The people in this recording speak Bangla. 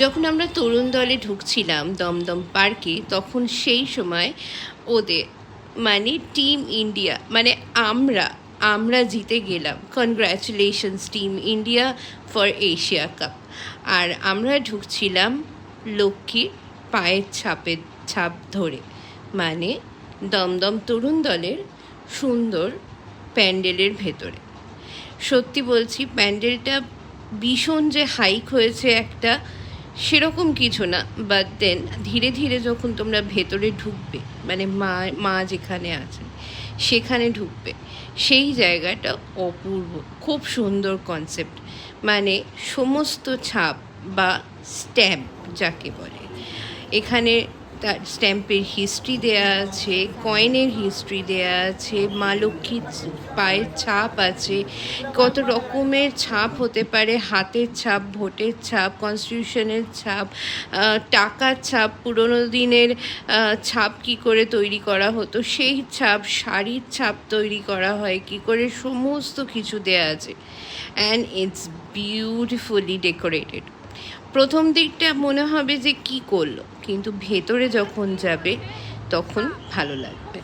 যখন আমরা তরুণ দলে ঢুকছিলাম দমদম পার্কে, তখন সেই সময় ওদের মানে টিম ইন্ডিয়া মানে আমরা আমরা জিতে গেলাম। Congratulations team India for Asia cup. আর আমরা ঢুকছিলাম লক্ষ্মীর পায়ের ছাপ ধরে, মানে দমদম তরুণ দলের সুন্দর প্যান্ডেলের ভেতরে। সত্যি বলছি, প্যান্ডেলটা ভীষণ যে হাইক হয়েছে একটা, সেরকম কিছু না। বাট দেন ধীরে ধীরে যখন তোমরা ভেতরে ঢুকবে, মানে মা যেখানে আছেন সেখানে ঢুকবে, সেই জায়গাটা অপূর্ব, খুব সুন্দর কনসেপ্ট। মানে সমস্ত ছাপ বা স্ট্যাম্প যাকে বলে, এখানে তার স্ট্যাম্পের হিস্ট্রি দেয়া আছে, কয়েনের হিস্ট্রি দেয়া আছে, মা লক্ষ্মীর পায়ের ছাপ আছে, কত রকমের ছাপ হতে পারে, হাতের ছাপ, ভোটের ছাপ, কনস্টিটিউশনের ছাপ, টাকার ছাপ, পুরোনো দিনের ছাপ কী করে তৈরি করা হতো সেই ছাপ, শাড়ির ছাপ তৈরি করা হয় কী করে, সমস্ত কিছু দেয়া আছে। And it's beautifully decorated. প্রথম দিকটা মনে হবে যে কি করলো, কিন্তু ভেতরে যখন যাবে তখন ভালো লাগবে।